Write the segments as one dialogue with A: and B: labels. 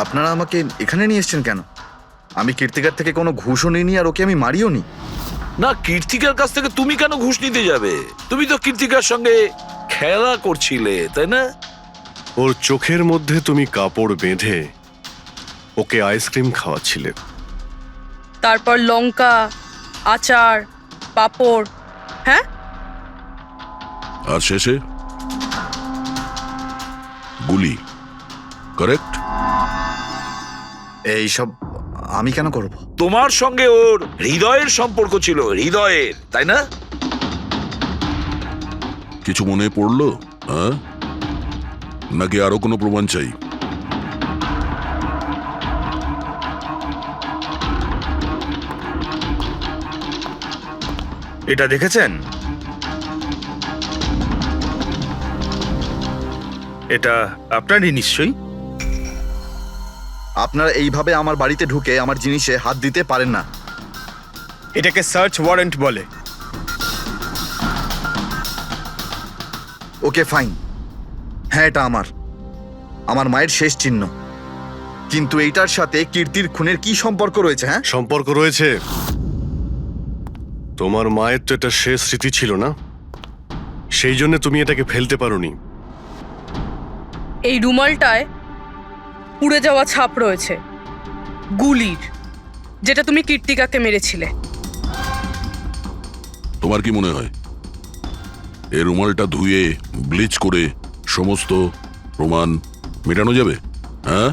A: আপনারা আমাকে এখানে নিয়ে এসেছেন কেন? আমি কীর্তিকার থেকে কোনো ঘুষও নিইনি, আর ওকে আমি মারিও নি।
B: না, কীর্তিকার কাছ থেকে তুমি কেন ঘুষ নিতে যাবে? তুমি তো কীর্তিকার সঙ্গে খেলা করছিলে, তাই না?
C: ওর চোখের মধ্যে তুমি কাপড় বেঁধে ওকে আইসক্রিম খাওয়াচ্ছিলে।
D: তারপর লঙ্কা, আচার, পাঁপড়। হ্যাঁ,
E: আর শেষে গুলি, কারেক্ট?
A: এইসব আমি কেন করব?
B: তোমার সঙ্গে ওর হৃদয়ের সম্পর্ক ছিল, হৃদয়ের, তাই না?
E: কিছু মনে পড়লো? হ্যাঁ, নাকি আরো কোনো প্রমাণ চাই?
A: এটা দেখেছেন?
F: এটা আপনারই নিশ্চয়ই।
A: আপনারা এইভাবে আমার বাড়িতে ঢুকে আমার জিনিসে হাত দিতে পারেন না।
F: এটাকে সার্চ ওয়ারেন্ট বলে।
A: ওকে ফাইন, হ্যাঁ এটা আমার মায়ের শেষ চিহ্ন। কিন্তু এইটার সাথে কীর্তির খুনের কি সম্পর্ক রয়েছে? হ্যাঁ,
C: সম্পর্ক রয়েছে। তোমার মায়ের তো এটা শেষ স্মৃতি ছিল না, সেই জন্য তুমি এটাকে ফেলতে পারোনি।
D: এই রুমালটায় পুড়ে যাওয়া ছাপ রয়েছে গুলির, যেটা তুমি কীর্তিকাকে মেরেছিলে।
E: তোমার কি মনে হয় এই রুমালটা ধুয়ে ব্লিচ করে সমস্ত প্রমাণ মেটানো যাবে? হ্যাঁ,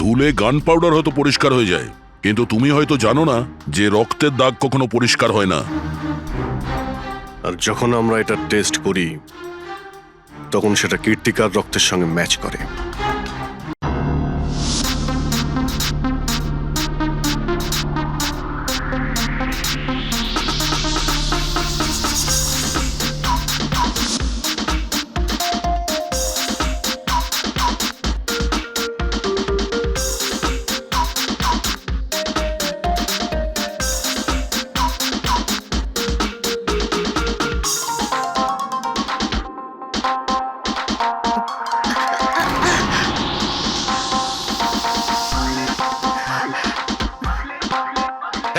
E: ধুলে গান পাউডার হয়তো পরিষ্কার হয়ে যায়, কিন্তু তুমি হয়তো জানো না যে রক্তের দাগ কখনো পরিষ্কার হয় না।
C: আর যখন আমরা এটা টেস্ট করি তখন সেটা কীর্তিকার রক্তের সঙ্গে ম্যাচ করে।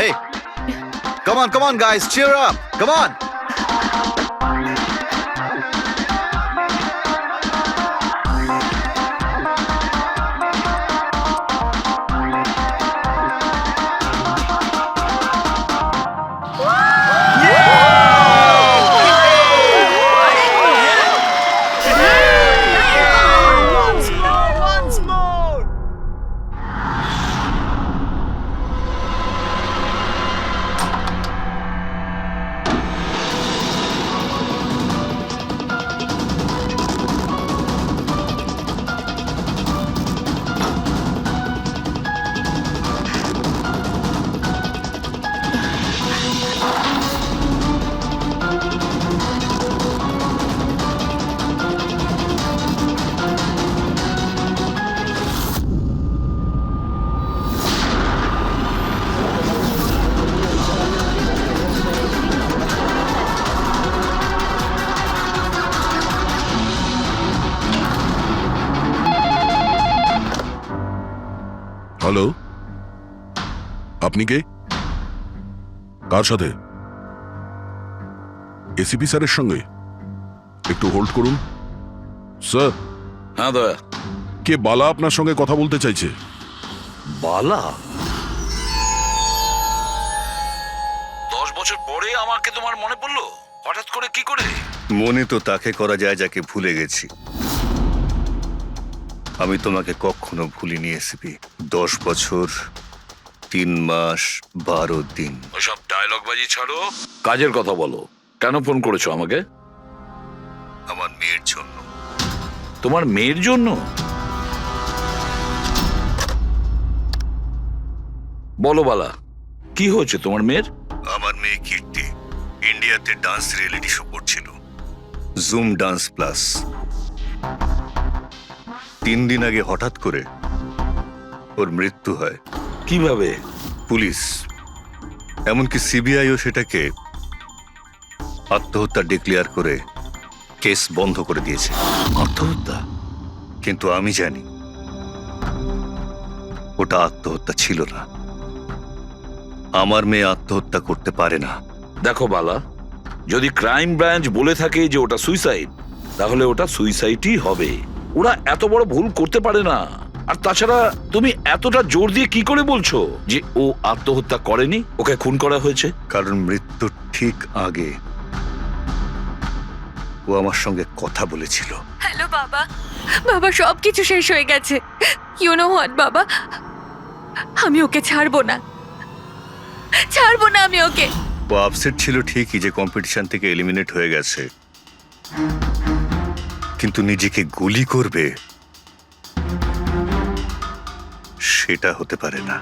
A: hey, come on guys, cheer up, come on.
E: Hello, আপনি কে? কার সাথে? এসিপি স্যারের সঙ্গে? একটু হোল্ড করুন স্যার।
B: হ্যাঁ দয়া।
E: কে বালা আপনার সঙ্গে কথা বলতে চাইছে।
B: বালা? 10 বছর পরে আমাকে তোমার মনে পড়লো হঠাৎ করে? কি করে?
G: মনে তো তাকে করা যায় যাকে ভুলে গেছি। আমি তোমাকে কখনো ভুলিনি এসিপি। 10 বছর 3 মাস 12 দিন।
B: ওইসব ডায়লগ বাজি ছাড়ো, কাজের কথা বলো। কেন ফোন করেছো আমাকে?
G: আমার মেয়ের জন্য।
B: তোমার মেয়ের জন্য? বলো বালা, কি হয়েছে তোমার মেয়ের?
G: আমার মেয়ে কীর্তি ইন্ডিয়াতে ডান্স রিয়েলিটি শো করছিল, জুম ডান্স প্লাস। 3 দিন আগে হঠাৎ করে ওর মৃত্যু হয়।
B: কিভাবে?
G: পুলিশ, এমনকি সিবিআইও সেটাকে আত্মহত্যা ডিক্লেয়ার করে কেস বন্ধ করে দিয়েছে।
B: আত্মহত্যা?
G: কিন্তু আমি জানি ওটা আত্মহত্যা ছিল না। আমার মেয়ে আত্মহত্যা করতে পারে না।
B: দেখো বালা, যদি ক্রাইম ব্রাঞ্চ বলে থাকে যে ওটা সুইসাইড, তাহলে ওটা সুইসাইডই হবে। ওরা এত বড় ভুল করতে পারে না। আর তাছাড়া তুমি এতটা জোর দিয়ে কি করে বলছো যে ও আত্মহত্যা করেনি, ওকে খুন করা হয়েছে?
G: কারণ মৃত্যুর ঠিক আগে ও আমার সঙ্গে কথা বলেছিল।
H: হ্যালো বাবা, বাবা সবকিছু শেষ হয়ে গেছে। ইউ নো হোয়াট বাবা, আমি ওকে ছাড়বো না, ছাড়বো না আমি ওকে।
G: ও আপসেট ছিল ঠিকই যে কম্পিটিশন থেকে এলিমিনেট হয়ে গেছে, কিন্তু নিজেকে গুলি করবে সেটা হতে পারে না।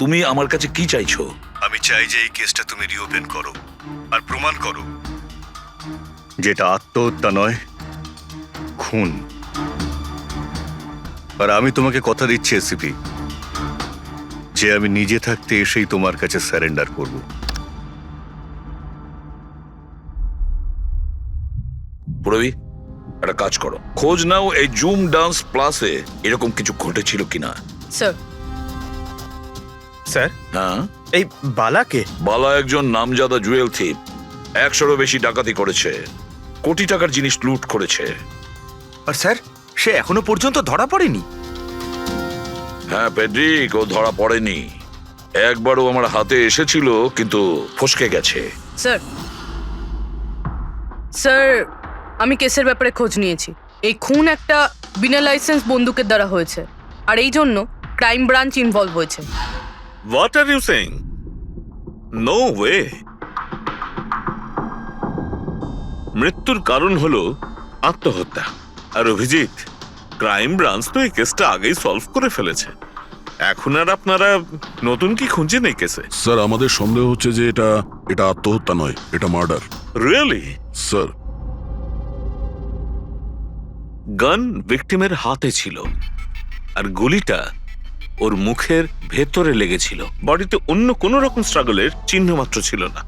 B: তুমি আমার কাছে কি চাইছো?
G: আমি চাই যে এই কেসটা তুমি রিওপেন করো আর প্রমাণ করো যেটা আত্মহত্যা নয়, খুন। আর আমি তোমাকে কথা দিচ্ছি এসিপি, যে আমি নিজে থাকতে এসেই তোমার কাছে সারেন্ডার করব।
B: পুরবি, একটা কাজ করো, খোঁজ নাও এই জুম ডান্স প্লাসে এরকম কিছু ঘটেছিল কিনা।
D: স্যার,
F: স্যার,
B: হ্যাঁ,
F: এই বালাকে?
B: বালা একজন নামজাদা জুয়েল থিপ। 100-এরও বেশি ডাকাতি করেছে, কোটি টাকার জিনিস লুট করেছে।
F: আর স্যার, সে এখনো পর্যন্ত ধরা পড়েনি?
B: হ্যাঁ পেড্রিক, ও ধরা পড়েনি। একবারও আমার হাতে এসেছিল, কিন্তু ফসকে গেছে।
D: স্যার, স্যার, আমি কেসের ব্যাপারে খোঁজ নিয়েছি। এই খুন একটা বিনা লাইসেন্স বন্দুকের দ্বারা হয়েছে, আর এই জন্য ক্রাইম ব্রাঞ্চ ইনভলভ হয়েছে।
I: What are you saying? No way. মৃত্যুর কারণ হলো আত্মহত্যা। আর অভিজিৎ, ক্রাইম ব্রাঞ্চ তো এই কেসটা আগেই সলভ করে ফেলেছে। এখন আর আপনারা নতুন কি খুঁজছেন এই কেসে?
E: স্যার, আমাদের সন্দেহ হচ্ছে যে এটা আত্মহত্যা নয়, এটা মার্ডার।
I: রিয়েলি?
E: স্যার,
I: গান ভিকটিমের হাতে ছিল, আর গুলিটা ওর মুখের ভেতরে লেগেছিল। বডিতে অন্য কোনো রকম স্ট্রাগলের চিহ্ন মাত্র ছিল না।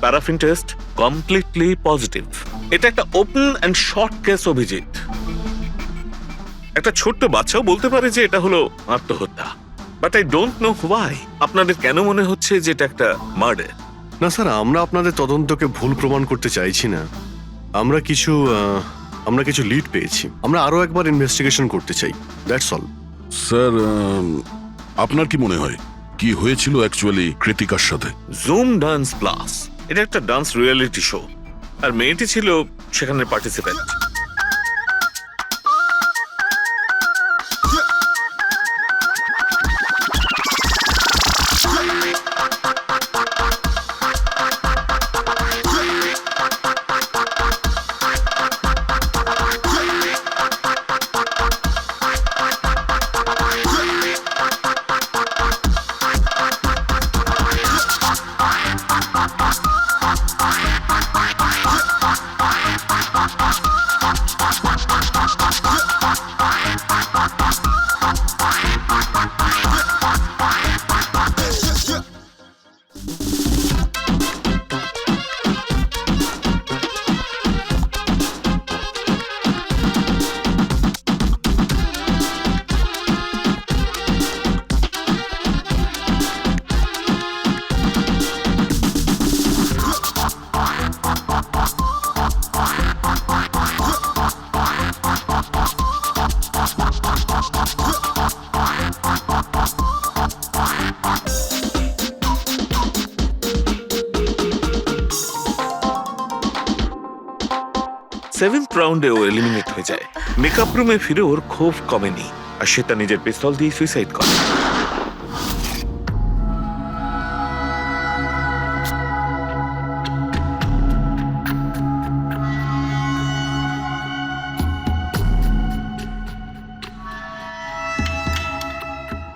I: Paraffin test completely positive. এটা একটা open and short case Abhijit. একটা ছোট্ট বাচ্চাও বলতে পারে যে এটা হলো আত্মহত্যা। But I don't know why আপনাদের কেন মনে হচ্ছে যে এটা একটা মার্ডার।
C: না স্যার, আমরা আপনাদের তদন্তকে ভুল প্রমাণ করতে চাইছি না। আমরা কিছু লিড পেয়েছি, আমরা আরো একবার ইনভেস্টিগেশন করতে চাই, দ্যাটস অল।
E: স্যার, আপনার কি মনে হয় কি হয়েছিল অ্যাকচুয়ালি কৃতিকার সাথে?
I: জুম ডান্স প্লাস এটা একটা ডান্স রিয়েলিটি শো, আর মেয়েটি ছিল সেখানে পার্টিসিপেন্ট। সেভেন্থ রাউন্ডে ও এলিমিনেট হয়ে যায়। মেকআপ রুমে ফিরে ওর ক্ষোভ কমেনি, আর সে তার নিজের পিস্তল দিয়ে সুইসাইড করে।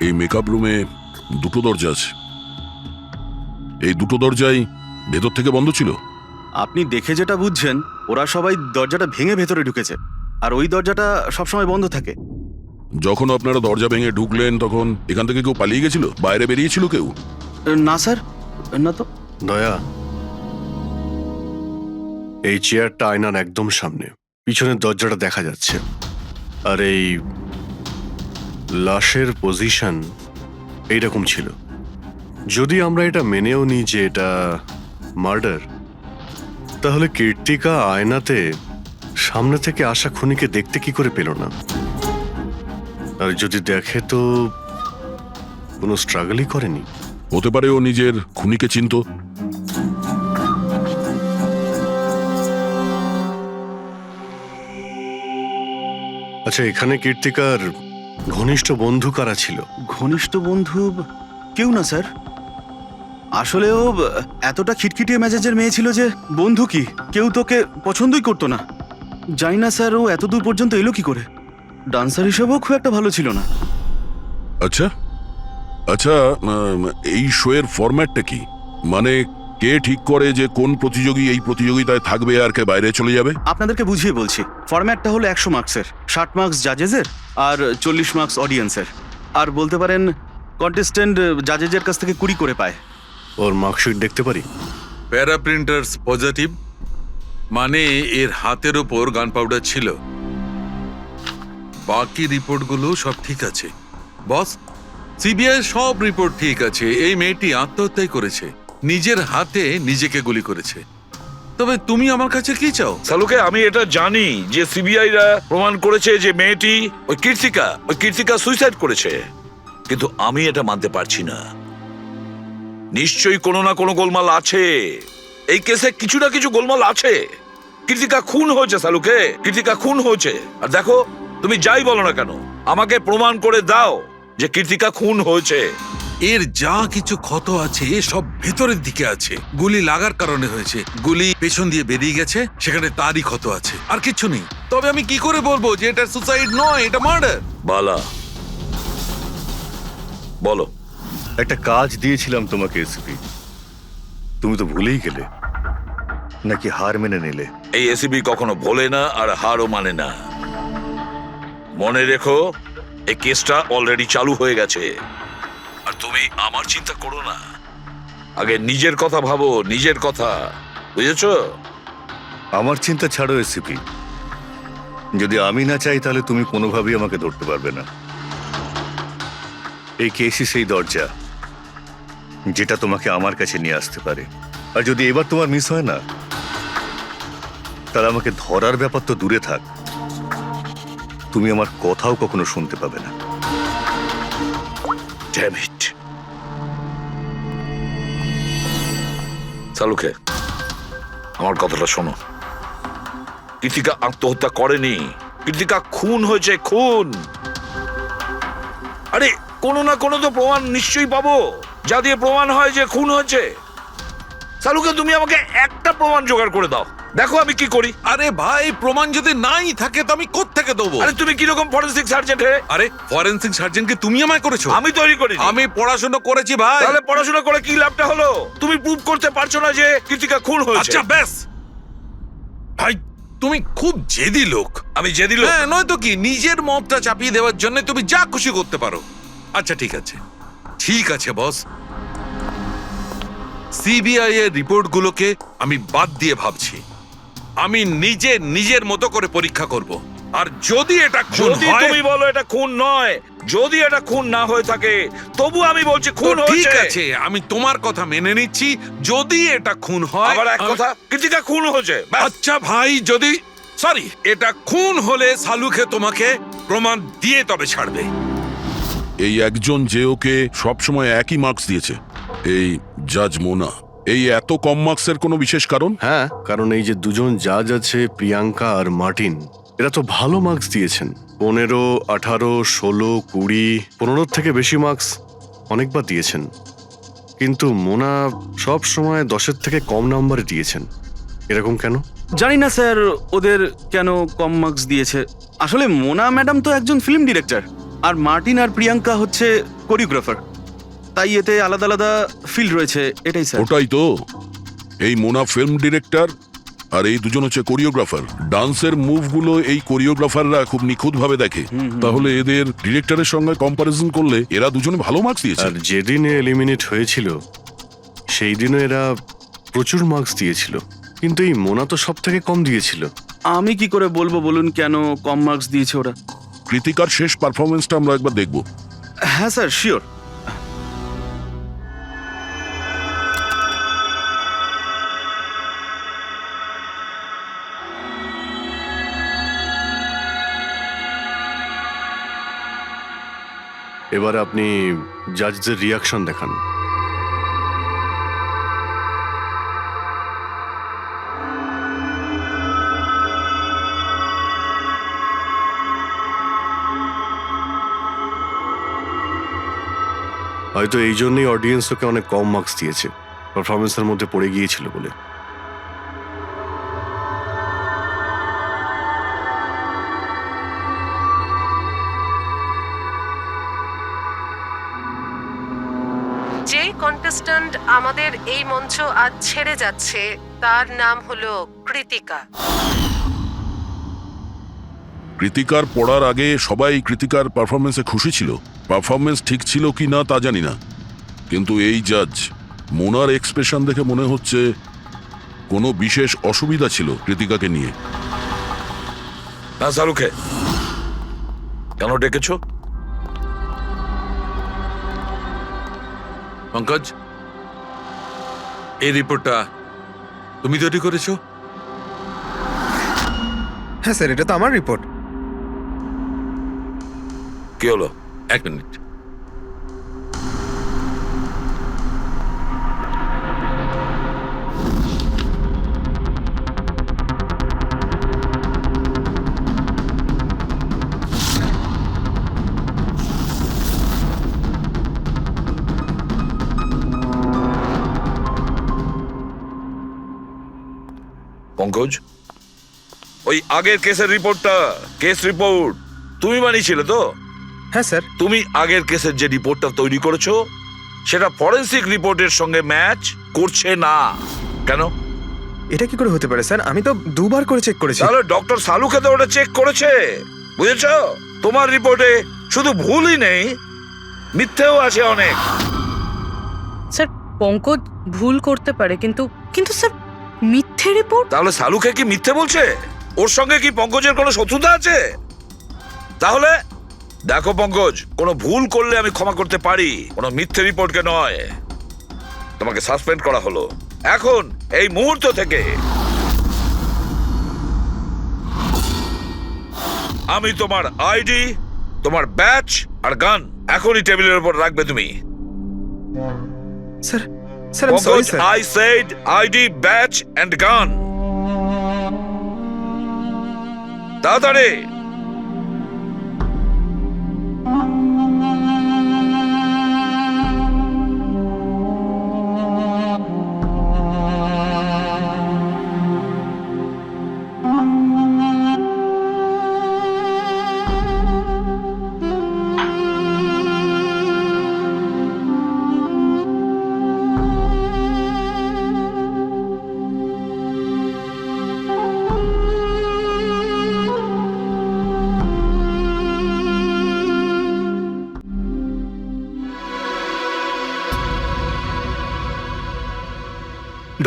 E: এই মেকআপ রুমে দুটো দরজা আছে, এই দুটো দরজাই ভেতর থেকে বন্ধ ছিল।
J: আপনি দেখে যেটা বুঝছেন, ওরা সবাই দরজাটা ভেঙে ভেতরে ঢুকেছে, আর ওই দরজাটা সবসময় বন্ধ থাকে।
E: যখন আপনারা দরজা ভেঙে ঢুকলেন তখন এখান থেকে কেউ পালিয়ে গেছিল? বাইরে বেরিয়েছিল কেউ?
J: না স্যার, না তো।
C: দয়া, এই চেয়ারটা আয়নার একদম সামনে, পিছনের দরজাটা দেখা যাচ্ছে, আর এই লাশের পজিশন এইরকম ছিল। যদি আমরা এটা মেনেও নিই যে এটা মার্ডার, তাহলে কীর্তিকা আয়নাতে সামনে থেকে আসা খুনিকে দেখতে কি করে পেল না? আর যদি দেখে তো কোনো স্ট্রাগলই করেনি।
E: হতে পারে ও নিজের খুনিকে চিনতো।
C: আচ্ছা, এখানে কীর্তিকার ঘনিষ্ঠ বন্ধু কারা ছিল?
J: ঘনিষ্ঠ বন্ধু কেউ না স্যার। আসলে ও এতটা খিটখিটিয়ে মেজাজের মেয়ে ছিল যে বন্ধু কি, কেউ তোকে পছন্দই করতো না। জানি না স্যার ও এত দূর পর্যন্ত এলো কি করে। ডান্সার হিসেবেও খুব একটা ভালো ছিল না।
E: আচ্ছা আচ্ছা, এই শোয়ের ফরম্যাটটা কি? মানে কে ঠিক করে যে কোন প্রতিযোগী এই প্রতিযোগিতায় থাকবে আর কে বাইরে চলে যাবে?
J: আপনাদেরকে বুঝিয়ে বলছি। ফরম্যাটটা হলো 100 মার্কসের, 60 মার্কস জাজেসের আর 40 মার্কস অডিয়েন্সের। আর বলতে পারেন কন্টেস্টেন্ট জাজেসের কাছ থেকে 20 করে পায়।
C: ওর মার্কশিট দেখতে পারি?
K: প্যারা প্রিন্টার্স পজিটিভ, মানে এর হাতের ওপর গান পাউডার ছিল। বাকি রিপোর্টগুলো সব ঠিক আছে বস। সিবিআই সব রিপোর্ট ঠিক আছে। এই মেয়েটি আত্মহত্যাই করেছে, নিজের হাতে নিজেকে গুলি করেছে। তবে তুমি আমার কাছে কি চাও?
B: সালুকে, আমি এটা জানি যে সিবিআইরা প্রমাণ করেছে যে মেয়েটি ওই কীর্তিকা সুইসাইড করেছে, কিন্তু আমি এটা মানতে পারছি না। নিশ্চয়ই কোনো না কোনো গোলমাল আছে এই কেসে, কিছু না কিছু গোলমাল আছে। কীর্তিকা খুন হয়েছে সালুকে, কীর্তিকা খুন হয়েছে। আর দেখো, তুমি যাই বলো না কেন, আমাকে প্রমাণ করে দাও যে কীর্তিকা খুন হয়েছে।
K: এর যা কিছু ক্ষত আছে সব ভেতরের দিকে আছে, গুলি লাগার কারণে হয়েছে। গুলি পেছন দিয়ে বেরিয়ে গেছে, সেখানে তারই ক্ষত আছে, আর কিছু নেই। তবে আমি কি করে বলবো যে এটা সুসাইড নয়, এটা মার্ডার?
B: বালা, বলো।
G: একটা কাজ দিয়েছিলাম তোমাকে এসপি, তুমি তো ভুলেই গেলে, নাকি হার মেনে নিলে?
B: এই এসিবি কখনো ভোলে না আর হারও মানে না। মনে রেখো, এই কেসটা অলরেডি চালু হয়ে গেছে। আর তুমি আমার চিন্তা করো না, আগে নিজের কথা ভাবো, নিজের কথা, বুঝেছো?
G: আমার চিন্তা ছাড়ো এসিপি, যদি আমি না চাই তাহলে তুমি কোনোভাবেই আমাকে ধরতে পারবে না। এই কেসই সেই দরজা যেটা তোমাকে আমার কাছে নিয়ে আসতে পারে। আর যদি এবার তোমার মিস হয় না, তাহলে আমাকে ধরার ব্যাপার তো দূরে থাক, তুমি আমার কথাও কখনো শুনতে পাবে না।
B: Damn it. সালুকে, আমার কথাটা শোনো। কীর্তিকা আত্মহত্যা করেনি, কীর্তিকা খুন হয়েছে, খুন। আরে কোনো না কোনো তো প্রমাণ নিশ্চয়ই পাবো, যা দিয়ে প্রমাণ হয় যে খুন হয়েছে। সালুকে, তুমি আমাকে একটা প্রমাণ জোগাড় করে দাও, দেখো আমি কি করি।
K: আরে ভাই, প্রমাণ যদি নাই থাকে তো আমি কোত্থেকে দেবো?
B: আরে তুমি কিরকম ফরেনসিক সার্জেন্ট হে?
K: আরে ফরেনসিক সার্জনকে তুমি আমায় করেছো?
B: আমি তৈরি করি।
K: আমি পড়াশোনা করেছি ভাই।
B: তাহলে পড়াশোনা করে কি লাভটা হলো? তুমি প্রুভ করতে পারছো না যে কীর্তিকা খুন হয়েছে।
K: আচ্ছা ব্যাস ভাই, তুমি খুব জেদি লোক।
B: আমি জেদি লোক?
K: হ্যাঁ, নয়তো কি, নিজের মতটা চাপিয়ে দেওয়ার জন্য তুমি যা খুশি করতে পারো। আচ্ছা ঠিক আছে, ঠিক আছে বস, সিবিআই এর রিপোর্টগুলোকে আমি বাদ দিয়ে ভাবছি। আমি নিজের মতো করে পরীক্ষা করব। আর যদি এটা খুন
B: যদি
K: হয়,
B: তুমি বলো এটা খুন নয়, যদি এটা খুন না হয়ে থাকে, তবু আমি বলছি খুন
K: তো ঠিক
B: হয়েছে।
K: আছে, আমি তোমার কথা মেনে নিচ্ছি। যদি এটা খুন হয়,
B: আবার এক কথা, কীর্তিকা খুন হয়েছে, ব্যাস।
K: আচ্ছা ভাই, যদি সরি এটা খুন হলে সালুকে তোমাকে প্রমাণ দিয়ে তবে ছাড়বে।
E: এই একজন যে ওকে সবসময় একই মার্কস দিয়েছে, এই জাজ মোনা, এই এত কম মার্কসের কোনো বিশেষ কারণ?
C: হ্যাঁ, কারণ এই যে দুজন জাজ আছে, প্রিয়াঙ্কা আর মার্টিন, এরা তো ভালো মার্কস দিয়েছেন। 15, 18, 16, 20, 15 থেকে বেশি মার্কস অনেকবার দিয়েছেন। কিন্তু মোনা সব সময় 10-এর থেকে কম নাম্বারে দিয়েছেন। এরকম কেন?
J: জানি না স্যার ওদের কেন কম মার্কস দিয়েছে। আসলে মোনা ম্যাডাম তো একজন ফিল্ম ডিরেক্টর, আর মার্টিন আর প্রিয়াঙ্কা হচ্ছে কোরিওগ্রাফার, তাই এতে আলাদা আলাদা ফিল্ড রয়েছে, এটাই স্যার।
E: ওটাই তো, এই মোনা ফিল্ম ডিরেক্টর আর এই দুজন হচ্ছে কোরিওগ্রাফার। ডান্সের মুভগুলো এই কোরিওগ্রাফাররা খুব নিখুঁতভাবে দেখে। তাহলে এদের ডিরেক্টরের সঙ্গে কম্পারিজন করলে এরা দুজনে ভালো মার্কস দিয়েছে।
C: আর যেদিন এলিমিনেট হয়েছিল সেই দিনও এরা প্রচুর মার্কস দিয়েছিল, কিন্তু এই মোনা তো সব থেকে কম দিয়েছিল।
J: আমি কি করে বলবো বলুন কেন কম মার্কস দিয়েছে ওরা?
E: কৃতিকার শেষ পারফরমেন্সটা আমরা একবার দেখব।
J: হ্যাঁ স্যার, শিওর।
C: এবার আপনি জাজদের রিয়াকশন দেখান। হয়তো এই জন্যই অডিয়েন্স ওকে অনেক কম মার্কস দিয়েছে, পারফরমেন্সের মধ্যে পড়ে গিয়েছিল বলে।
L: যে কন্টেস্ট্যান্ট আমাদের এই মঞ্চ আজ ছেড়ে যাচ্ছে তার নাম হলো কৃতিকা।
E: কৃতিকার পড়ার আগে সবাই কৃতিকার পারফরমেন্সে খুশি ছিল। পারফরমেন্স ঠিক ছিল কি না তা জানি না, কিন্তু এই জাজ মোনার এক্সপ্রেশন দেখে মনে হচ্ছে কোনো বিশেষ অসুবিধা ছিল কৃতিকাকে নিয়ে।
B: না শাহরুখে, কেন ডেকেছো?
K: পঙ্কজ, এই রিপোর্টটা তুমি তৈরি করেছো?
F: হ্যাঁ স্যার, এটা তো আমার রিপোর্ট।
B: কি হলো?
K: 1 মিনিট।
B: পঙ্কজ, ওই আগের কেসের রিপোর্টটা, কেস রিপোর্ট তুমি বানিয়েছিলে তো?
F: হ্যাঁ স্যার।
B: তুমি আগের কেসের যে রিপোর্টটা তৈরি করেছো সেটা ফরেনসিক রিপোর্টের সঙ্গে ম্যাচ করছে না। কেন?
F: এটা কি করে হতে পারে স্যার? আমি তো 2 বার করে চেক করেছি।
B: তাহলে ডক্টর সালুকে তো ওটা চেক করেছে, বুঝেছো? তোমার রিপোর্টে শুধু ভুলই নেই, মিথ্যেও আছে অনেক।
D: স্যার, পঙ্কজ ভুল করতে পারে, কিন্তু কিন্তু স্যার, মিথ্যে রিপোর্ট?
B: তাহলে সালুকে কি মিথ্যে বলছে? ওর সঙ্গে কি পঙ্কজের কোনো শত্রুতা আছে? তাহলে দেখো পঙ্কজ, কোনো ভুল করলে আমি ক্ষমা করতে পারি, কোনো মিথ্যে রিপোর্টকে নয়। তোমাকে সাসপেন্ড করা হলো। এখন এই মুহূর্ত থেকে আমি তোমার আইডি, তোমার ব্যাচ আর গান এখনই টেবিলের উপর রাখবে তুমি।
F: স্যার, স্যার আমি sorry
B: Pankaj,
F: sir.
B: I said ID, badge and gun. তাড়াতাড়ি।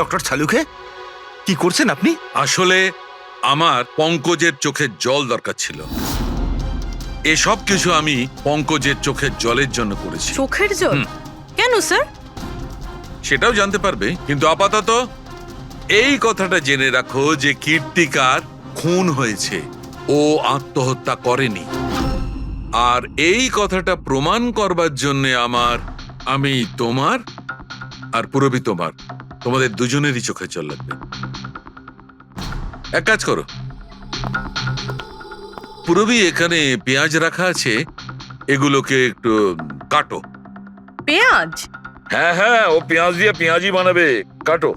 F: ডক্টর সালুকে, কি করছেন আপনি?
K: আসলে আমার পঙ্কজের চোখের জল দরকার ছিল। এসব কিছু আমি পঙ্কজের চোখের জলের জন্য করেছি।
D: চোখের জল? কেন স্যার?
K: সেটাও জানতে পারবে, কিন্তু আপাতত এই কথাটা জেনে রাখো যে কীর্তিকার খুন হয়েছে, ও আত্মহত্যা করেনি। আর এই কথাটা প্রমাণ করবার জন্য আমি তোমার আর পুরবী তোমাদের দুজনেরই চোখে জল লাগবে। এক কাজ করো, পুরবী, এখানে পেঁয়াজ রাখা আছে, এগুলোকে একটু কাটো।
D: পেঁয়াজ?
B: হ্যাঁ হ্যাঁ, ও পেঁয়াজ দিয়ে পেঁয়াজি বানাবে, কাটো।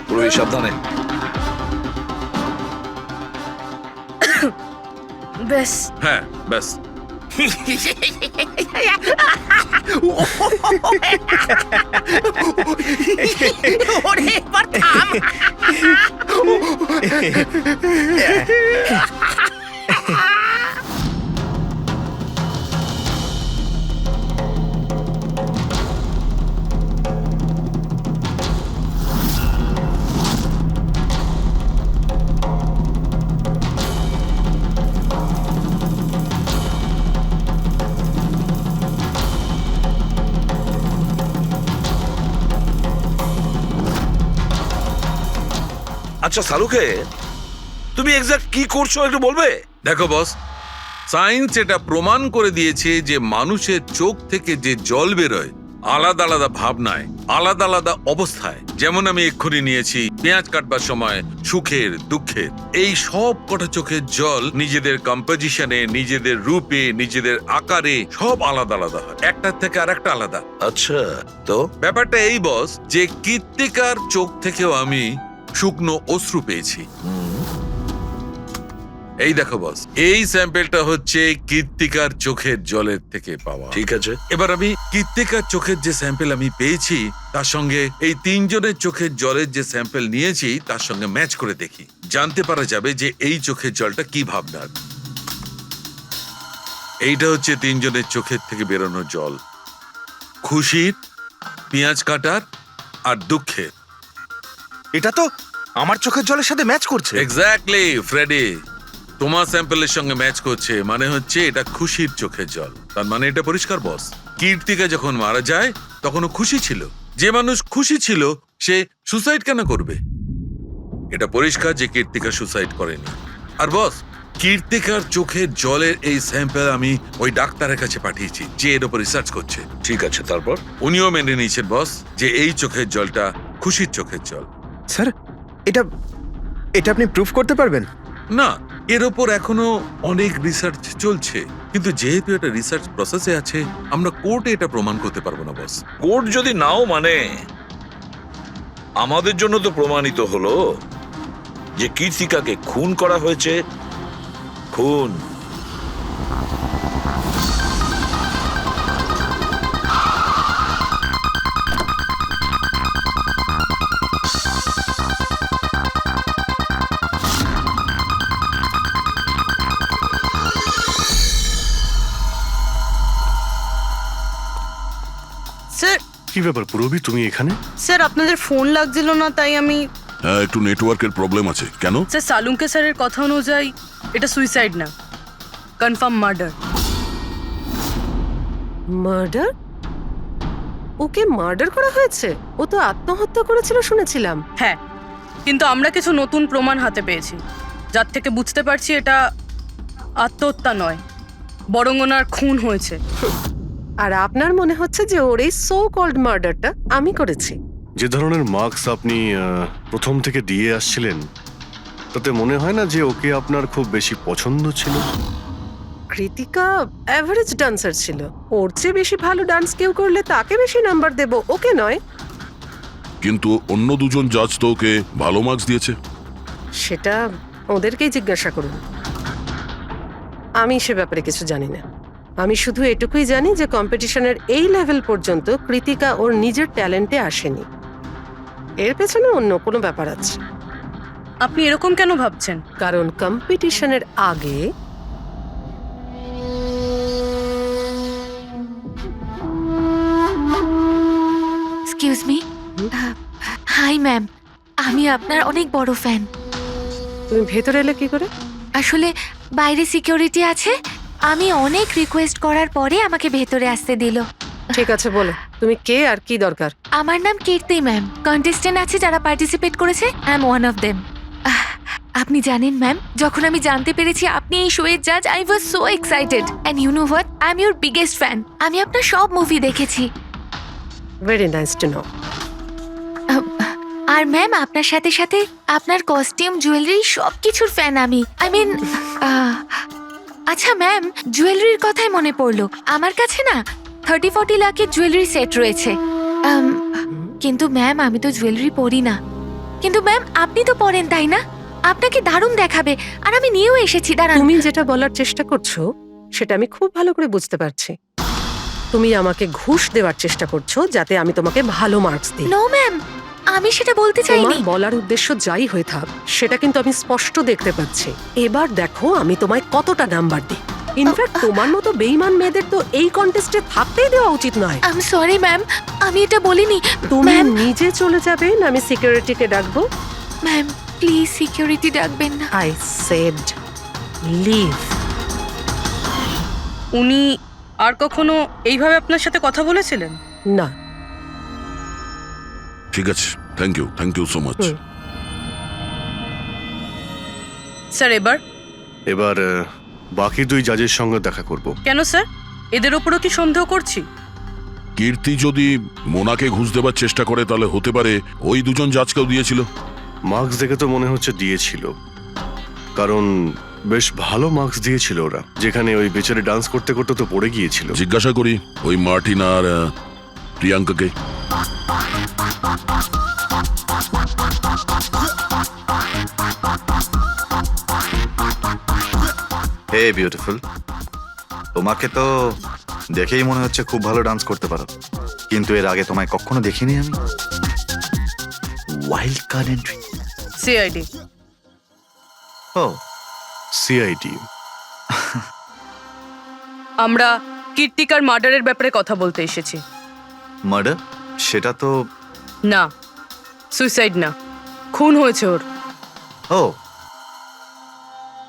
B: পুরো সাবধানে।
D: ব্যাস।
K: হ্যাঁ, ব্যাস।
L: ওরে এবার থাম।
B: আচ্ছা সালুকে, তুমি এক্সাক্ট কি করছো একটু বলবে?
K: দেখো বস, সায়েন্স এটা প্রমাণ করে দিয়েছে যে মানুষের চোখ থেকে যে জল বেরোয় আলাদা আলাদা ভাবনায়, আলাদা আলাদা অবস্থায়। যেমন আমি এক্ষুনি নিয়েছি পেঁয়াজ কাটবার সময় সুখের, দুঃখের, এই সব কটা চোখের জল নিজেদের কম্পোজিশনে, নিজেদের রূপে, নিজেদের আকারে সব আলাদা আলাদা হয়, একটার থেকে আর একটা আলাদা।
B: আচ্ছা, তো
K: ব্যাপারটা এই বস যে কৃত্তিকার চোখ থেকেও আমি শুকনো অশ্রু পেয়েছি। এই দেখো বস, এই স্যাম্পেলটা হচ্ছে কৃত্তিকার চোখের জলের থেকে পাওয়া।
B: ঠিক আছে,
K: এবার আমি কৃত্তিকার চোখের যে স্যাম্পেল আমি পেয়েছি তার সঙ্গে এই তিনজনের চোখের জলের যে স্যাম্পেল নিয়েছি তার সঙ্গে ম্যাচ করে দেখি, জানতে পারা যাবে যে এই চোখের জলটা কি ভাবনার। এইটা হচ্ছে তিনজনের চোখের থেকে বেরোনো জল, খুশির, পেঁয়াজ কাটার আর দুঃখের।
F: এটা তো আমার চোখের জলের সাথে ম্যাচ করছে।
K: এক্স্যাক্টলি ফ্রেডি, তোমার স্যাম্পেলের সঙ্গে ম্যাচ করছে, মানে হচ্ছে এটা খুশির চোখের জল। তার মানে এটা পরিষ্কার বস, কীর্তিকা যখন মারা যায় তখন ও খুশি ছিল। যে মানুষ খুশি ছিল সে সুসাইড কেন করবে? এটা পরিষ্কার যে কীর্তিকা সুসাইড করেনি। আর বস, কীর্তিকার চোখের জলের এই স্যাম্পেল আমি ওই ডাক্তারের কাছে পাঠিয়েছি যে এর উপর রিসার্চ করছে।
B: ঠিক আছে, তারপর?
K: উনিও মেনে নিয়েছেন বস যে এই চোখের জলটা খুশির চোখের জল।
F: স্যার, এটা এটা আপনি প্রুফ করতে পারবেন?
K: না, এর ওপর এখনো অনেক রিসার্চ চলছে, কিন্তু যেহেতু এটা রিসার্চ প্রসেসে আছে আমরা কোর্টে এটা প্রমাণ করতে পারবো না বস।
B: কোর্ট যদি নাও মানে, আমাদের জন্য তো প্রমাণিত হলো যে কীর্তিকাকে খুন করা হয়েছে। খুন।
D: স্যার,
C: কি ব্যাপার পুরবি, তুমি এখানে?
D: স্যার আপনাদের ফোন লাগছিল না তাই আমি।
E: হ্যাঁ, একটু নেটওয়ার্কের প্রবলেম আছে। কেন?
D: স্যার সালুঙ্কে স্যারের কথা অনুযায়ী এটা সুইসাইড না, কনফার্ম মার্ডার।
L: মার্ডার? ওকে মার্ডার করা হয়েছে? ও তো আত্মহত্যা করেছিল শুনেছিলাম।
D: হ্যাঁ, কিন্তু আমরা কিছু নতুন প্রমাণ হাতে পেয়েছি যার থেকে বুঝতে পারছি এটা আত্মহত্যা নয়, বরং ওনার খুন হয়েছে।
L: আর আপনার মনে হচ্ছে যে ওর এই সো কল্ড মার্ডারটা আমি করেছি?
C: যে ধরনের মার্কস আপনি প্রথম থেকে দিয়ে আসছিলেন তাতে মনে হয় না যে ওকে আপনার খুব বেশি পছন্দ ছিল।
L: কৃতিকা অ্যাভারেজ ডান্সার ছিল, ওর চেয়ে বেশি ভালো ডান্স কেউ করলে তাকে বেশি নাম্বার দেব, ওকে নয়।
E: কিন্তু অন্য দুজন জাজ তো ওকে ভালো মার্কস দিয়েছে।
L: সেটা ওদেরকেই জিজ্ঞাসা করুন, আমি সে ব্যাপারে কিছু জানি না। আমি শুধু এটুকুই জানি যে কম্পিটিশনের এই লেভেল পর্যন্ত কৃতিকা ওর নিজের ট্যালেন্টে আসেনি, এর পেছনে অন্য কোনো ব্যাপার আছে।
D: আপনি এরকম কেন ভাবছেন?
L: কারণ কম্পিটিশনের আগে
H: এক্সকিউজ মি। হাই ম্যাম, আমি আপনার অনেক বড় ফ্যান।
L: তুমি ভেতরে এলে কি করে?
H: আসলে বাইরে সিকিউরিটি আছে, আমি অনেক রিকোয়েস্ট করার পরে আমাকে ভেতরে আসতে দিল।
L: ঠিক আছে, বলো তুমি কে আর কি দরকার?
H: আমার নাম কীর্তি ম্যাম, কন্টেস্টেন্ট আছে যারা পার্টিসিপেট করেছে, I am one of them. আপনি জানেন ম্যাম, যখন আমি জানতে পেরেছি আপনি এই শোয়ের জাজ, I was so excited. And you know what, I am your biggest fan. আমি আপনার সব মুভি দেখেছি।
L: Very nice to know.
H: আর ম্যাম, আপনার সাথে সাথে আপনার কস্টিউম, জুয়েলারি সব কিছুর ফ্যান আমি। আই মিন, আচ্ছা ম্যাম, জুয়েলারির কথাই মনে পড়লো, আমার কাছে না 30-40 লাখের জুয়েলারি সেট রয়েছে। কিন্তু ম্যাম, আমি তো জুয়েলারি পরি না। কিন্তু ম্যাম, আপনি তো পরেন তাই না? আপনাকে দারুণ দেখাবে, আর আমি নিয়েও এসেছি। দাঁড়ান।
L: তুমি যেটা বলার চেষ্টা করছো সেটা আমি খুব ভালো করে বুঝতে পারছি। তুমি আমাকে ঘুষ দেওয়ার চেষ্টা করছো যাতে আমি তোমাকে ভালো মার্কস দিই।
H: নো ম্যাম, আমি সেটা বলতে চাইনি।
L: তোমার বলার উদ্দেশ্য যাই হয়ে থাক সেটা কিন্তু আমি স্পষ্ট দেখতে পাচ্ছি। এবার দেখো আমি তোমায় কতটা নাম্বার দিই। ইনফ্যাক্ট তোমার মতো বেঈমান মেয়েদের তো এই কন্টেস্টে থাকতেই দেওয়া উচিত নয়।
H: আই এম সরি ম্যাম, আমি এটা বলিনি।
L: তুমি
H: ম্যাম,
L: নিজে চলে যাবে না আমি সিকিউরিটিকে ডাকবো?
H: ম্যাম প্লিজ সিকিউরিটি ডাকবেন না।
L: I said leave.
D: উনি আর কখনো এইভাবে আপনার সাথে কথা বলেছিলেন?
L: না।
E: ঠিক আছে, thank you so much.
D: Sir এবার
C: এবার বাকি 2 জাজের সঙ্গে দেখা করব।
D: কেন স্যার, এদের ওপরও কি সন্দেহ করছি?
E: কীর্তি যদি মোনাকে ঘুষ দেবার চেষ্টা করে তাহলে হতে পারে ওই দুজন জাজকেও দিয়েছিল।
C: মার্কস দেখে তো মনে হচ্ছে দিয়েছিল, কারণ বেশ ভালো মার্কস দিয়েছিল ওরা, যেখানে ওই বেচারে ডান্স করতে করতে তো পড়ে গিয়েছিল।
E: জিজ্ঞাসা করি ওই মার্টিন আর প্রিয়াঙ্কাকে।
A: হে বিউটিফুল, তোমাকে তো দেখেই মনে হচ্ছে খুব ভালো ডান্স করতে পারো, কিন্তু এর আগে তোমায় কখনো দেখিনি আমি। Wild card entry.
D: সিআইডি।
A: ও,
C: সিআইডি।
D: আমরা কীর্তিকার মার্ডারের ব্যাপারে কথা বলতে এসেছি।
A: মার্ডার? সেটা তো
D: না, সুইসাইড না, খুন হয়েছে ওর।
A: ও,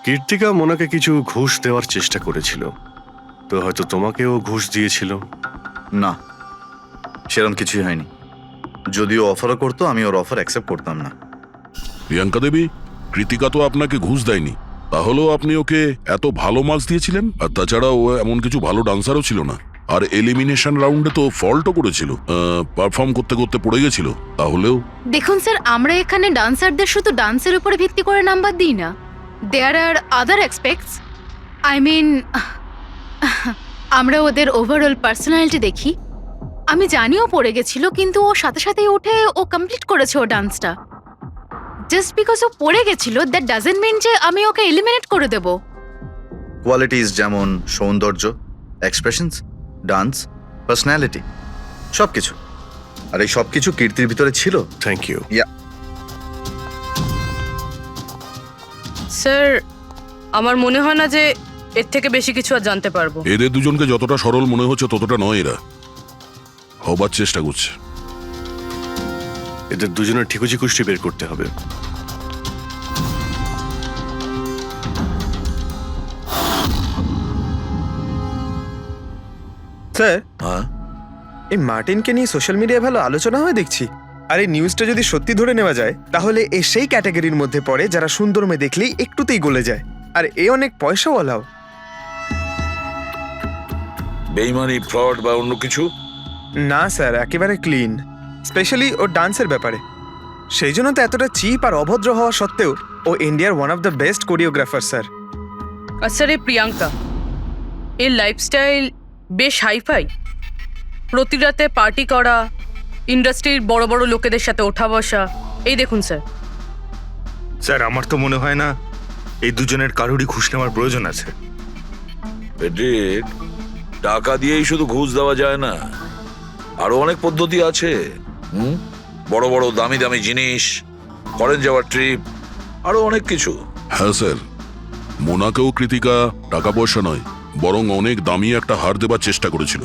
C: কীর্তিকা মোনাকে কিছু ঘুষ দেওয়ার চেষ্টা করেছিল, তো হয়তো তোমাকেও ঘুষ দিয়েছিল।
A: না, সেরকম কিছুই হয়নি। যদিও অফারও করতো, আমি ওর অফার অ্যাকসেপ্ট করতাম না।
E: প্রিয়াঙ্কা দেবী, কৃতিকা তো আপনাকে ঘুষ দেয়নি, তাহলেও আপনি ওকে এত ভালো মার্কস দিয়েছিলেন। আর তাছাড়া ও এমন কিছু ভালো ডান্সারও ছিল না, আর এলিমিনেশন রাউন্ডে তো ফল্টও করেছিল, পারফর্ম করতে করতে পড়ে গেছিল। তাহলেও
H: দেখুন স্যার, আমরা এখানে ডান্সারদের শুধু ডান্সের উপরে ভিত্তি করে নাম্বার দিই না। দেয়ার আর আদার এক্সপেক্টস, আই মিন আমরা ওদের ওভারঅল পার্সোনালিটি দেখি। আমি জানিও পড়ে গেছিল, কিন্তু ও সাথে সাথেই উঠে ও কমপ্লিট করেছে ও ডান্সটা। জাস্ট বিকজ ও পড়ে গেছিল, দ্যাট ডাজন্ট মিন যে আমি ওকে এলিমিনেট করে দেব।
A: কোয়ালিটিস যেমন সৌন্দর্য, এক্সপ্রেশনস, ডান্স, পার্সোনালিটি, সবকিছু। আর এই সবকিছু কীর্তির ভিতরে ছিল।
C: Thank you.
D: স্যার, আমার মনে হয় না যে এর থেকে বেশি কিছু আর জানতে পারবো।
E: এদের দুজনকে যতটা সরল মনে হচ্ছে ততটা নয়, এরা হবার চেষ্টা করছে।
C: এদের দুজনের ঠিকুজি কুষ্টি বের করতে হবে।
F: স্যার,
B: হ্যাঁ,
F: এই মার্টিনকে নিয়ে সোশ্যাল মিডিয়ায় ভালো আলোচনা হয় দেখছি। আর এই নিউজটা যদি সত্যি ধরে নেওয়া যায়, তাহলে এ সেই ক্যাটাগরির মধ্যে পড়ে যারা সুন্দর মেয়ে দেখলেই একটুতেই গলে যায়। আর এ অনেক পয়সাওয়ালাও।
B: বেইমানি, ফ্রড বা অন্য কিছু?
F: না স্যার, একেবারে ক্লিন, স্পেশালি ওর ডান্সের ব্যাপারে। সেই জন্য তো এতটা চিপ আর অভদ্র হওয়া সত্ত্বেও ও ইন্ডিয়ার one of the best choreographer sir.
D: আর স্যার, এই প্রিয়াঙ্কা, এর লাইফস্টাইল বেশ হাইফাই। প্রতি রাতে পার্টি করা, ইন্ডাস্ট্রির বড় বড় লোকেদের সাথে ওঠা বসা। এই দেখুন স্যার।
F: স্যার, আমার তো মনে হয় না এই দুজনের কারোরই ঘুষ নেওয়ার প্রয়োজন আছে।
B: পেট্রিক, টাকা দিয়েই শুধু ঘুষ দেওয়া যায় না, আরো অনেক পদ্ধতি আছে। বড় বড় দামি দামি জিনিস, ফরেন যাওয়ার ট্রিপ, আরো অনেক কিছু।
E: হ্যাঁ স্যার, মোনাকেও কৃতিকা টাকা পয়সা নয়, বরং অনেক দামি একটা হার দেবার চেষ্টা করেছিল।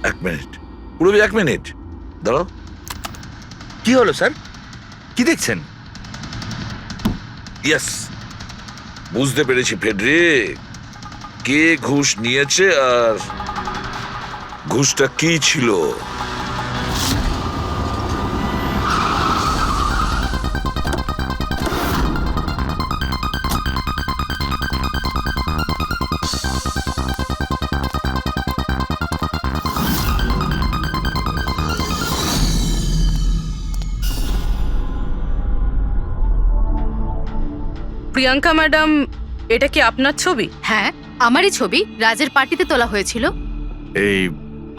B: এক মিনিট, পুরবি, 1 মিনিট দাঁড়াও।
F: কি হলো স্যার? কি দেখছেন?
B: ইয়েস, বুঝতে পেরেছি ফেডরিক, কে ঘুষ নিয়েছে আর ঘুষটা কি ছিল।
D: প্রিয়াঙ্কা ম্যাডাম, এটা কি আপনার ছবি?
H: হ্যাঁ, আমারই ছবি, রাজের পার্টিতে তোলা হয়েছিল।
C: এই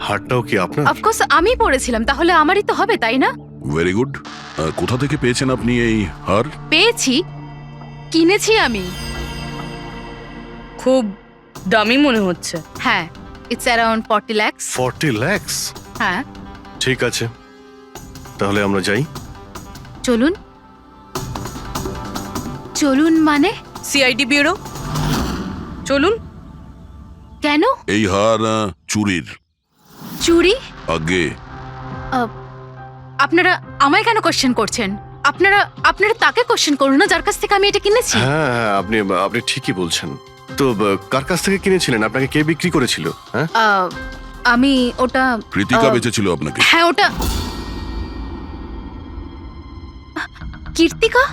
C: হারটাও কি আপনার?
H: অফকোর্স আমি পড়েছিলাম, তাহলে আমারই তো হবে, তাই না?
E: Very good. কোথা থেকে পেয়েছেন আপনি এই হার?
H: পেয়েছি, কিনেছি আমি।
D: খুব দামি মনে হচ্ছে।
H: হ্যাঁ, ইটস অ্যারাউন্ড 40 lakhs।
C: 40 লাখ?
H: হ্যাঁ।
C: ঠিক আছে, তাহলে আমরা যাই।
H: চলুন। চলুন মানে?
D: CID bureau. চলুন।
H: কেন?
E: এই হার চুরির।
H: চুরি?
E: আগে
H: আপনারা আমায় কেন কোশ্চেন করছেন? আপনারা আপনারা তাকে কোশ্চেন করুন না যার কাছ থেকে আমি এটা কিনেছি।
C: হ্যাঁ হ্যাঁ, আপনি আপনি ঠিকই বলছেন। তো কার কাছ থেকে কিনেছিলেন? আপনাকে কে বিক্রি করেছিল? হ্যাঁ,
H: আমি ওটা
E: কৃতিকা বেঁচেছিল আপনাকে।
H: হ্যাঁ ওটা কীর্তিকা।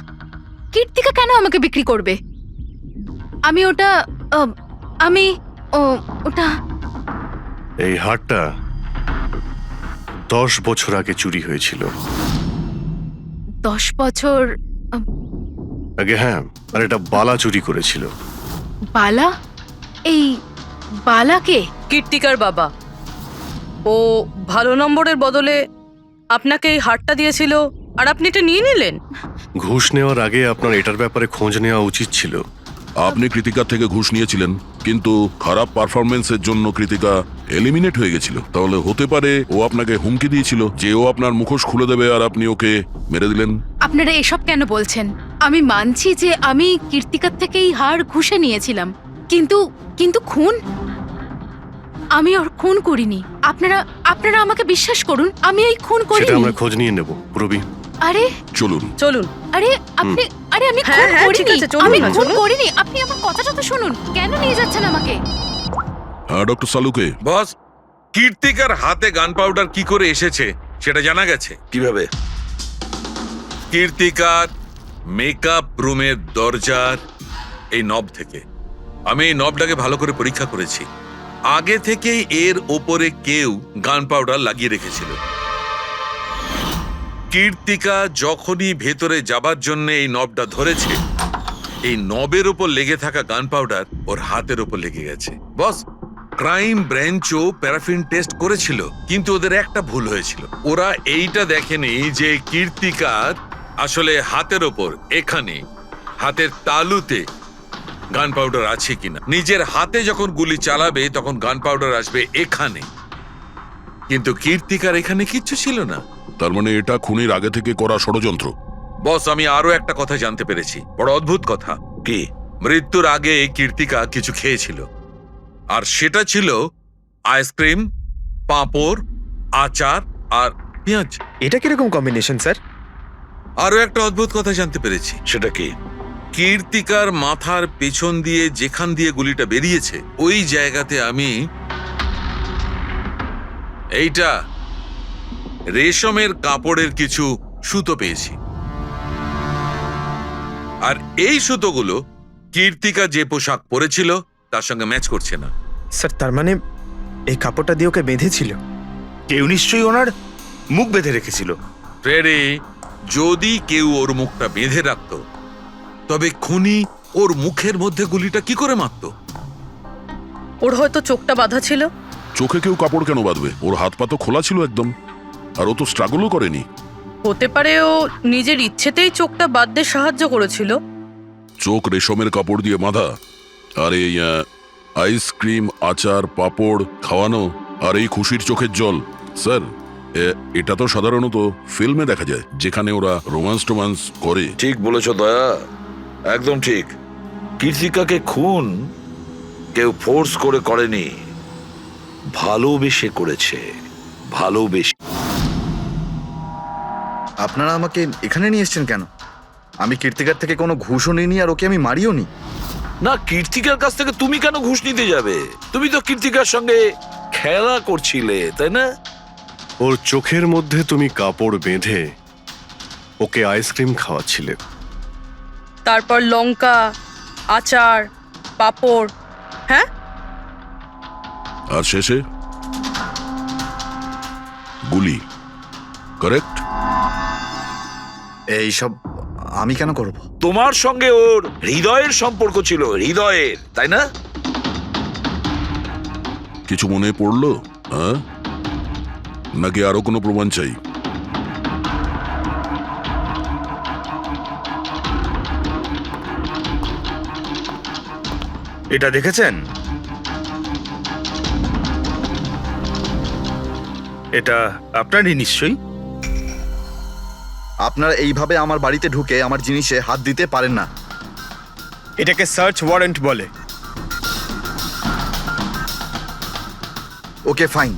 H: কীর্তিকা কেন আমাকে বিক্রি করবে? আমি ওটা আমি ওটা
C: এই হারটা 10 বছর আগে চুরি হয়েছিল।
H: 10 বছর
C: আগে? হ্যাঁ, আর এটা বালা চুরি করেছিল।
H: বালা? এই বালাকে?
D: কীর্তিকার বাবা। ও ভালো নম্বরের বদলে আপনাকে এই হারটা দিয়েছিল আর আপনি এটা নিয়ে নিলেন।
C: ঘুষ নেওয়ার আগে আপনার এটার ব্যাপারে খোঁজ নেওয়া উচিত ছিল।
E: আপনি কৃতিকার থেকে ঘুষ নিয়েছিলেন, কিন্তু খারাপ পারফরমেন্সের জন্য কৃতিকা এলিমিনেট হয়ে গেছিল। তাহলে হতে পারে ও আপনাকে হুমকি দিয়েছিল যে ও আপনার মুখোশ খুলে দেবে আর আপনি ওকে মেরে দিলেন।
H: আপনারা এসব কেন বলছেন? আমি মানছি যে আমি কীর্তিকার থেকে এই হার ঘুষে নিয়েছিলাম, কিন্তু কিন্তু খুন? আমি ওর খুন করিনি। আপনারা আপনারা আমাকে বিশ্বাস করুন, আমি এই খুন
C: সেটা
H: করিনি।
C: আমরা খোঁজ নিয়ে নেব পুরবি।
H: আরে
E: চলুন।
D: চলুন।
H: আরে আপনি আরে আমি
D: হ্যাঁ,
H: খুন
D: হ্যাঁ, ঠিক
H: করিনি।
D: আছে, চলুন
H: আমি
D: না,
H: খুন
D: চলুন।
H: করিনি। আপনি আমার কথাটা তো শুনুন। কেন নিয়ে যাচ্ছেন আমাকে?
E: হ্যাঁ ডক্টর সালুকে,
K: বস, কীর্তিকার হাতে গান পাউডার কি করে এসেছে সেটা জানা গেছে।
B: কিভাবে?
K: কীর্তিকার মেকআপ রুমের দরজার এই নব থেকে। আমি এই নবটাকে ভালো করে পরীক্ষা করেছি। আগে থেকেই এর ওপরে কেউ গান পাউডার লাগিয়ে রেখেছিল। কীর্তিকা যখনই ভেতরে যাবার জন্য এই নবটা ধরেছে, এই নবের ওপর লেগে থাকা গান পাউডার ওর হাতের ওপর লেগে গেছে। বস, ক্রাইম ব্রাঞ্চও প্যারাফিন টেস্ট করেছিল, কিন্তু ওদের একটা ভুল হয়েছিল। ওরা এইটা দেখেনি যে কীর্তিকার আসলে হাতের ওপর এখানে হাতের তালুতে গান পাউডার আছে কিনা। নিজের হাতে যখন গুলি চালাবে তখন গান পাউডার আসবে এখানে, কিন্তু কীর্তিকার এখানে কিচ্ছু ছিল না।
E: তার মানে এটা খুনের আগে থেকে করা ষড়যন্ত্র।
K: বস, আমি আরো একটা কথা জানতে পেরেছি, বড় অদ্ভুত কথা।
B: কি?
K: মৃত্যুর আগে কীর্তিকা কিছু খেয়েছিল, আর সেটা ছিল আইসক্রিম, পাঁপড়, আচার আর পেঁয়াজ।
F: এটা কিরকম কম্বিনেশন স্যার?
K: আরো একটা অদ্ভুত কথা জানতে পেরেছি।
B: সেটা কি?
K: কীর্তিকার মাথার পেছন দিয়ে যেখান দিয়ে গুলিটা বেরিয়েছে ওই জায়গাতে আমি এইটা রেশমের কাপড়ের কিছু সুতো পেয়েছি, আর এই সুতোগুলো কীর্তিকা যে পোশাক পরেছিল তার সঙ্গে ম্যাচ করছে না।
F: স্যার, তার মানে এই কাপড়টা দিয়ে ওকে বেঁধেছিল?
G: কেউ নিশ্চয়ই ওনার মুখ বেঁধে রেখেছিল।
K: ফ্রেডি, যদি কেউ ওর মুখটা বেঁধে রাখতো তবে খুনি ওর মুখের মধ্যে গুলিটা কি করে মারতো?
D: ওর হয়তো চোখটা বাঁধা ছিল।
E: চোখে কেউ কাপড় কেন বাঁধবে? ওর হাত পা তো খোলা ছিল একদম, আর ও তো স্ট্রাগলও করেনি।
D: হতে পারে ও নিজের ইচ্ছেতেই চোখটা বাঁধতে সাহায্য করেছিল।
E: চোখ রেশমের কাপড় দিয়ে বাঁধা, আর এই আইসক্রিম, আচার, পাঁপড় খাওয়ানো, আর এই খুশির চোখের জল। স্যার, এটা তো সাধারণত ফিল্মে দেখা যায়, যেখানে ওরা রোমান্স করে।
B: ঠিক বলেছ দয়া, একদম ঠিক। কীর্তিকাকে খুন কেউ ফোর্স করে করেনি, ভালোবেসে করেছে। ভালোবেসে।
A: আপনারা আমাকে এখানে নিয়ে এসেছেন কেন? আমি কীর্তিকার থেকে কোনো ঘুষও নিইনি, আর ওকে আমি মারিও নি।
B: না, কীর্তিকার কাছ থেকে তুমি কেন ঘুষ নিতে যাবে? তুমি তো কীর্তিকার সঙ্গে খেলা করছিলে, তাই না?
C: ওর চোখের মধ্যে তুমি কাপড় বেঁধে ওকে আইসক্রিম খাওয়াচ্ছিলে।
D: তারপর লঙ্কা, আচার, পাঁপড়। হ্যাঁ,
E: আর শেষে গুলি। কারেক্ট?
A: এইসব আমি কেন করব?
B: তোমার সঙ্গে ওর হৃদয়ের সম্পর্ক ছিল, হৃদয়ের, তাই না?
E: কিছু মনে পড়লো? হ্যাঁ, নাকি আরো কোনো প্রমাণ চাই?
G: এটা দেখেছেন? এটা আপনারই নিশ্চয়ই।
A: আপনারা এইভাবে আমার বাড়িতে ঢুকে আমার জিনিসে হাত দিতে পারেন না।
F: এটাকে সার্চ ওয়ারেন্ট বলে।
A: Okay fine.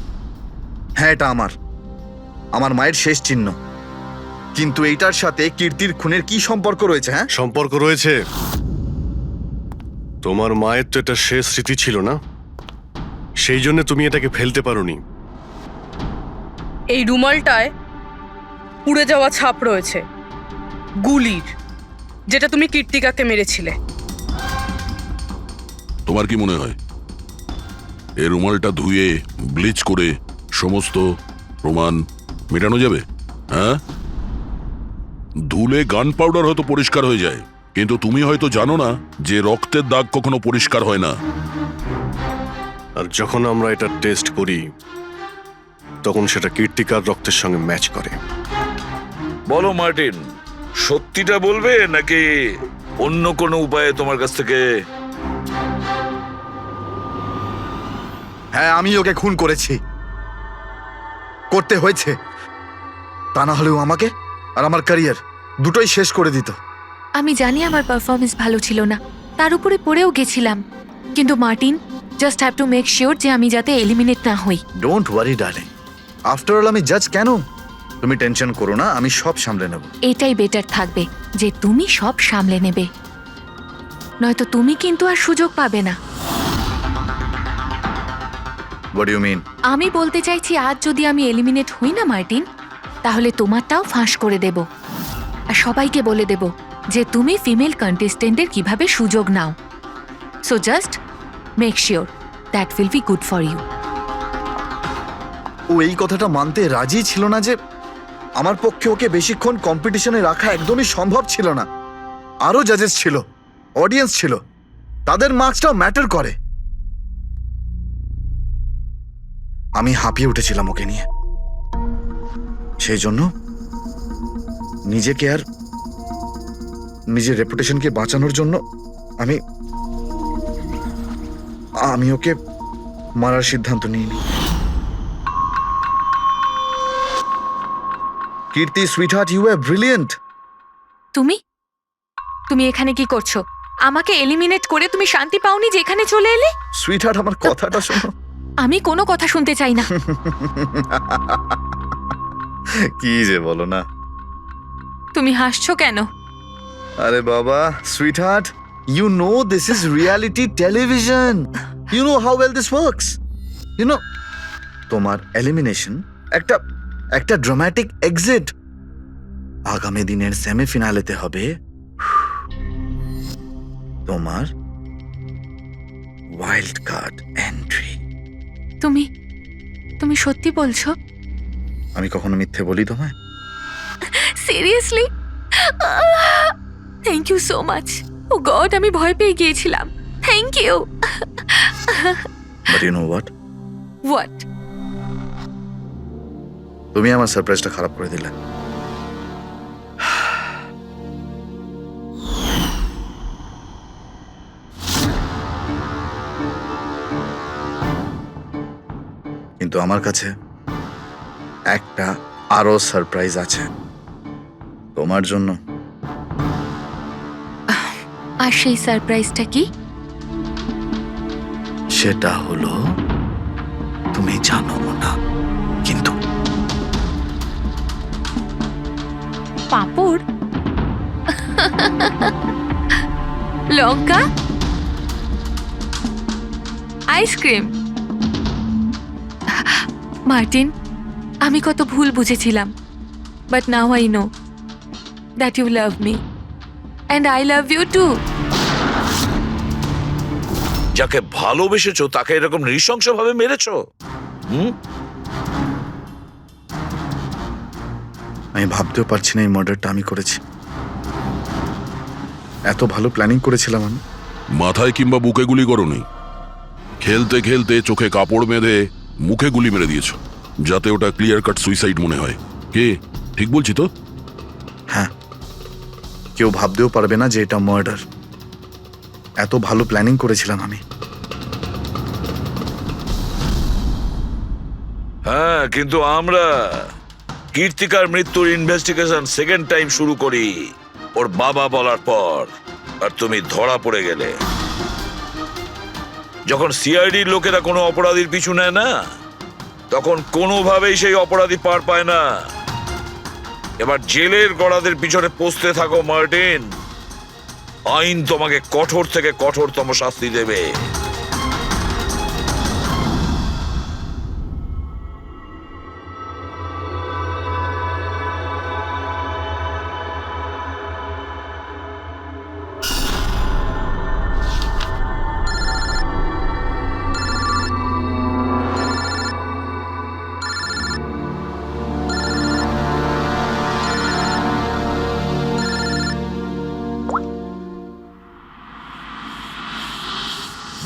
A: হ্যাঁ, এটা আমার মায়ের শেষ চিহ্ন। কিন্তু এইটার সাথে কীর্তির খুনের কি সম্পর্ক রয়েছে? হ্যাঁ,
C: সম্পর্ক রয়েছে। তোমার মায়ের তো এটা শেষ স্মৃতি ছিল না, সেই জন্য তুমি এটাকে ফেলতে পারোনি।
D: এই রুমালটায় পুড়ে যাওয়া ছাপ রয়েছে গুলির, যেটা তুমি কীর্তিকাকে মেরেছিলে।
E: তোমার কি মনে হয় এই রুমালটা ধুয়ে ব্লিচ করে সমস্ত প্রমাণ মেটানো যাবে? হ্যাঁ, ধুলে গান পাউডার হয়তো পরিষ্কার হয়ে যায়, কিন্তু তুমি হয়তো জানো না যে রক্তের দাগ কখনো পরিষ্কার হয় না।
C: আর যখন আমরা এটা টেস্ট করি তখন সেটা কীর্তিকার রক্তের সঙ্গে ম্যাচ করে।
B: বলো মার্টিন, সত্যিটা বলবে নাকি অন্য কোনো উপায়ে তোমার কাছ থেকে?
A: হ্যাঁ, আমি ওকে খুন করেছি, করতে হয়েছে। তা না হলেও আমাকে আর আমার ক্যারিয়ার দুটোই শেষ করে দিত।
H: আমি জানি আমার পারফরমেন্স ভালো ছিল না, তার উপরে পড়েও গেছিলাম, কিন্তু Martin, just have to make sure যে আমি যাতে এলিমিনেট না হই।
A: Don't worry darling, after all আমি জাজ কেন? তুমি টেনশন করো না, আমি সব সামলে নেব।
H: এটাই বেটার থাকবে যে তুমি সব সামলে নেবে, নয়তো তুমি কিন্তু আর সুযোগ পাবে না।
A: What you mean?
H: আমি বলতে চাইছি, আজ যদি আমি এলিমিনেট হই না মার্টিন, তাহলে তোমারটাও ফাঁস করে দেব, আর সবাইকে বলে দেব যে তুমি ফিমেল কন্টেস্টেন্টের কিভাবে সুযোগ নাও। So just make sure that will be good for you.
A: ও এই কথাটা মানতে রাজি ছিল না যে আমার পক্ষে ওকে বেশিক্ষণ কম্পিটিশনে রাখা একদমই সম্ভব ছিল না। আরো জাজেস ছিল, অডিয়েন্স ছিল, তাদের মার্কসটাও ম্যাটার করে। আমি হাঁপিয়ে উঠেছিলাম ওকে নিয়ে, সেই জন্য নিজেকে আর নিজের রেপুটেশনকে বাঁচানোর জন্য আমি ওকে মারার সিদ্ধান্ত নিইনি। কীর্তি সুইটহার্ট, ইউ আর ব্রিলিয়েন্ট।
H: তুমি তুমি এখানে কি করছো? আমাকে এলিমিনেট করে তুমি শান্তি পাওনি যে এখানে চলে এলে?
A: সুইটহার্ট, আমার কথাটা শোনো।
H: আমি কোনো কথা শুনতে চাই না।
A: কি যে বলো না।
H: তুমি হাসছো কেন?
A: আরে বাবা, sweetheart, you know this is reality television. You know how well this works. You know, তোমার এলিমিনেশন একটা ড্রামাটিক এক্সিট। আগামী দিনের সেমিফিনালেতে হবে তোমার ওয়াইল্ড কার্ড এন্ট্রি।
H: তুমি সত্যি বলছো?
A: আমি কখনো মিথ্যে বলি তোমায়?
H: Seriously? Thank you so much. Oh God, আমি ভয় পেয়ে গিয়েছিলাম। Thank you.
A: But you know what?
H: What?
A: তুমি আমার সারপ্রাইজটা খারাপ করে দিলে। কিন্তু আমার কাছে একটা আরো সারপ্রাইজ আছে তোমার জন্য।
H: আর সেই সারপ্রাইজটা কি?
A: সেটা হলো তুমি জানো না, কিন্তু
H: পাঁপড়, লঙ্কা, আইসক্রিম। মার্টিন, আমি কত ভুল বুঝেছিলাম, but now I know that you love me and I love you too.
B: যাকে ভালোবেসেছো তাকে এরকম নৃশংসভাবে মেরেছো?
A: আমি ভাবতেও পারছি না এই মার্ডারটা আমি করেছি। এত ভালো প্ল্যানিং করেছিলাম আমি।
E: মাথায় কিংবা বুকে গুলি করোনি, খেলতে খেলতে চোখে কাপড় বেঁধে মুখে গুলি মেরে দিয়েছো, যাতে ওটা ক্লিয়ার কাট সুইসাইড মনে হয়। কে ঠিক বলছি তো?
A: হ্যাঁ, কেউ ভাবতেও পারবে না যে এটা মার্ডার। এত ভালো প্ল্যানিং করেছিলাম আমি।
B: হ্যাঁ, কিন্তু আমরা কীর্তিকার মৃত্যুর ইনভেস্টিগেশন সেকেন্ড টাইম শুরু করি ওর বাবা বলার পর, আর তুমি ধরা পড়ে গেলে। যখন সিআইডির লোকেরা কোনো অপরাধীর পিছু নেয় না, তখন কোনোভাবেই সেই অপরাধী পার পায় না। এবার জেলের গড়াদের পিছনে পৌঁছতে থাকো মার্টিন। আইন তোমাকে কঠোর থেকে কঠোরতম শাস্তি দেবে।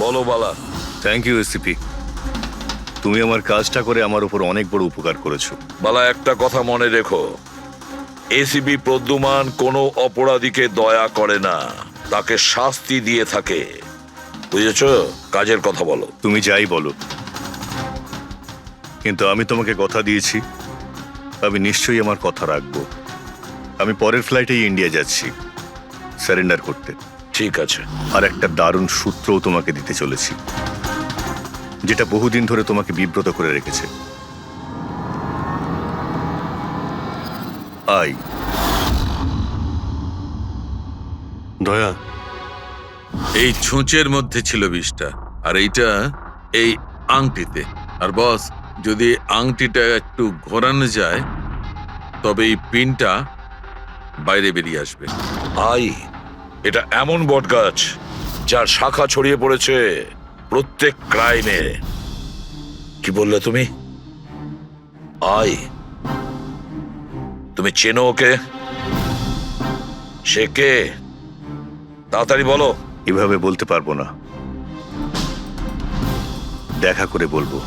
B: বলো বালা।
G: থ্যাংক ইউ এসিপি, তুমি আমার কাজটা করে আমার উপর অনেক বড় উপকার করেছো।
B: বালা, একটা কথা মনে রেখো, এসিপি প্রদ্যুমান কোনো অপরাধীকে দয়া করে না, তাকে শাস্তি দিয়ে থাকে, বুঝেছ? কাজের কথা বলো।
G: তুমি যাই বলো, কিন্তু আমি তোমাকে কথা দিয়েছি, আমি নিশ্চয়ই আমার কথা রাখবো। আমি পরের ফ্লাইটেই ইন্ডিয়া যাচ্ছি সারেন্ডার করতে।
B: ঠিক আছে।
G: আর একটা দারুণ সূত্রও তোমাকে দিতে চলেছি, যেটা বহুদিন ধরে তোমাকে বিব্রত করে রেখেছে। আই
C: দয়া,
K: এই ছুঁচের মধ্যে ছিল বিষটা, আর এইটা এই আংটিতে। আর বস, যদি আংটিটা একটু ঘোরানো যায় তবে এই পিনটা বাইরে বেরিয়ে আসবে।
B: আই, এটা এমন বটগাছ যার শাখা ছড়িয়ে পড়েছে প্রত্যেক ক্রাইমে। কি বললে তুমি? আই, তুমি চেনো ওকে? সে কে? তাড়াতাড়ি বলো।
G: এভাবে বলতে পারবো না, দেখা করে বলবো।